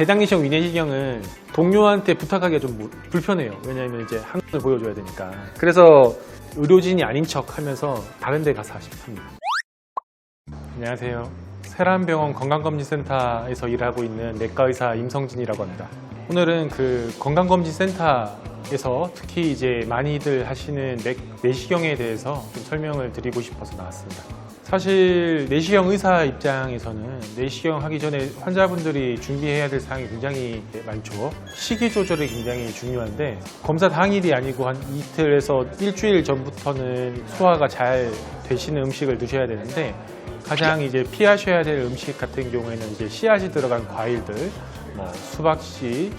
대장내시경, 위내시경은 동료한테 부탁하기가 좀 불편해요. 왜냐하면 이제 한국을 보여줘야 되니까. 그래서 의료진이 아닌 척 하면서 다른 데 가서 합니다. 안녕하세요. 세란병원 건강검진센터에서 일하고 있는 내과의사 임성진이라고 합니다. 오늘은 그 건강검진센터에서 특히 이제 많이들 하시는 내시경에 대해서 좀 설명을 드리고 싶어서 나왔습니다. 사실 내시경 의사 입장에서는 내시경 하기 전에 환자분들이 준비해야 될 사항이 굉장히 많죠. 식이 조절이 굉장히 중요한데 검사 당일이 아니고 한 이틀에서 일주일 전부터는 소화가 잘 되시는 음식을 드셔야 되는데 가장 이제 피하셔야 될 음식 같은 경우에는 이제 씨앗이 들어간 과일들, 수박씨,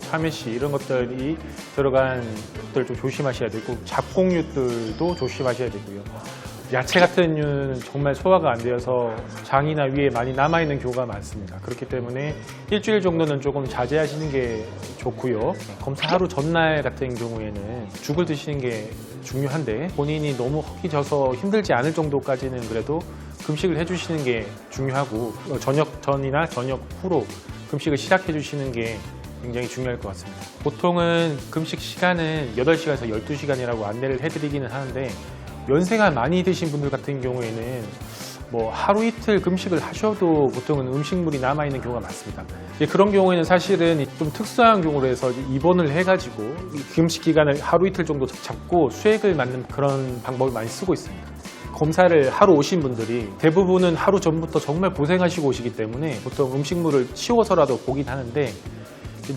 참외씨 이런 것들이 들어간 것들 좀 조심하셔야 되고 잡곡류들도 조심하셔야 되고요. 야채 같은 류는 정말 소화가 안 되어서 장이나 위에 많이 남아있는 경우가 많습니다. 그렇기 때문에 일주일 정도는 조금 자제하시는 게 좋고요. 검사 하루 전날 같은 경우에는 죽을 드시는 게 중요한데 본인이 너무 허기져서 힘들지 않을 정도까지는 그래도 금식을 해주시는 게 중요하고 저녁 전이나 저녁 후로 금식을 시작해 주시는 게 굉장히 중요할 것 같습니다. 보통은 금식 시간은 8시간에서 12시간이라고 안내를 해드리기는 하는데 연세가 많이 드신 분들 같은 경우에는 하루 이틀 금식을 하셔도 보통은 음식물이 남아있는 경우가 많습니다. 그런 경우에는 사실은 좀 특수한 경우로 해서 입원을 해가지고 금식 기간을 하루 이틀 정도 잡고 수액을 맞는 그런 방법을 많이 쓰고 있습니다. 검사를 하러 오신 분들이 대부분은 하루 전부터 정말 고생하시고 오시기 때문에 보통 음식물을 치워서라도 보긴 하는데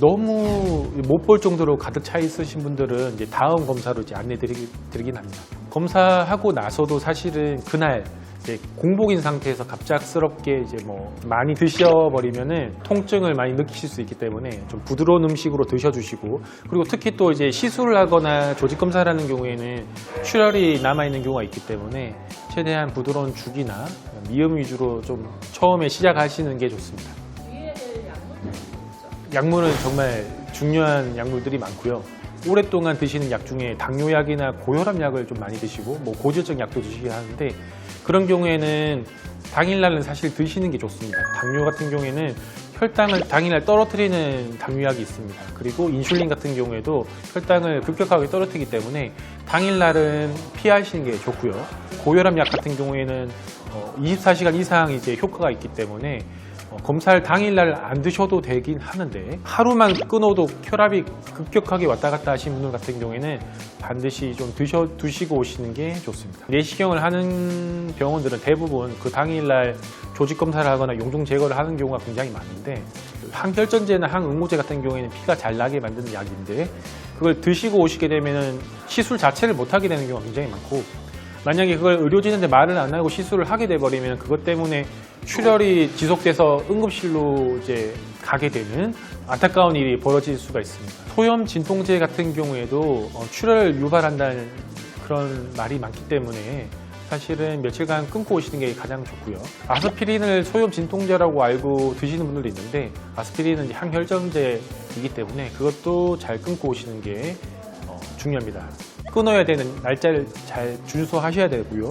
너무 못 볼 정도로 가득 차 있으신 분들은 이제 다음 검사로 이제 안내드리긴 합니다. 검사하고 나서도 사실은 그날 이제 공복인 상태에서 갑작스럽게 이제 많이 드셔버리면은 통증을 많이 느끼실 수 있기 때문에 좀 부드러운 음식으로 드셔주시고 그리고 특히 또 이제 시술을 하거나 조직 검사를 하는 경우에는 출혈이 남아있는 경우가 있기 때문에 최대한 부드러운 죽이나 미음 위주로 좀 처음에 시작하시는 게 좋습니다. 약물은 정말 중요한 약물들이 많고요. 오랫동안 드시는 약 중에 당뇨약이나 고혈압 약을 좀 많이 드시고 고지혈증 약도 드시긴 하는데 그런 경우에는 당일날은 사실 드시는 게 좋습니다. 당뇨 같은 경우에는 혈당을 당일날 떨어뜨리는 당뇨약이 있습니다. 그리고 인슐린 같은 경우에도 혈당을 급격하게 떨어뜨리기 때문에 당일날은 피하시는 게 좋고요. 고혈압 약 같은 경우에는 24시간 이상 이제 효과가 있기 때문에 검사를 당일날 안 드셔도 되긴 하는데 하루만 끊어도 혈압이 급격하게 왔다 갔다 하신 분들 같은 경우에는 반드시 좀 드시고 오시는 게 좋습니다. 내시경을 하는 병원들은 대부분 그 당일날 조직 검사를 하거나 용종 제거를 하는 경우가 굉장히 많은데 항혈전제나 항응고제 같은 경우에는 피가 잘 나게 만드는 약인데 그걸 드시고 오시게 되면 시술 자체를 못 하게 되는 경우가 굉장히 많고 만약에 그걸 의료진한테 말을 안 하고 시술을 하게 돼버리면 그것 때문에 출혈이 지속돼서 응급실로 이제 가게 되는 안타까운 일이 벌어질 수가 있습니다. 소염 진통제 같은 경우에도 출혈을 유발한다는 그런 말이 많기 때문에 사실은 며칠간 끊고 오시는 게 가장 좋고요. 아스피린을 소염 진통제라고 알고 드시는 분들도 있는데 아스피린은 항혈전제이기 때문에 그것도 잘 끊고 오시는 게 중요합니다. 끊어야 되는 날짜를 잘 준수하셔야 되고요.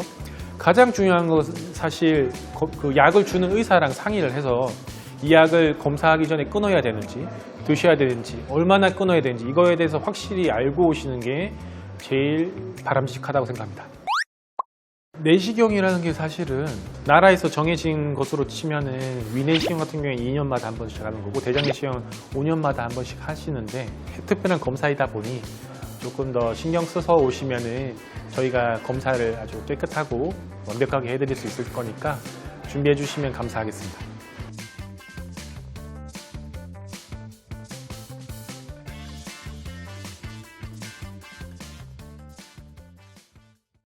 가장 중요한 것은 사실 그 약을 주는 의사랑 상의를 해서 이 약을 검사하기 전에 끊어야 되는지 드셔야 되는지 얼마나 끊어야 되는지 이거에 대해서 확실히 알고 오시는 게 제일 바람직하다고 생각합니다. 내시경이라는 게 사실은 나라에서 정해진 것으로 치면은 위내시경 같은 경우에 2년마다 한 번씩 하는 거고 대장내시경은 5년마다 한 번씩 하시는데 특별한 검사이다 보니 조금 더 신경 써서 오시면은 저희가 검사를 아주 깨끗하고 완벽하게 해드릴 수 있을 거니까 준비해 주시면 감사하겠습니다.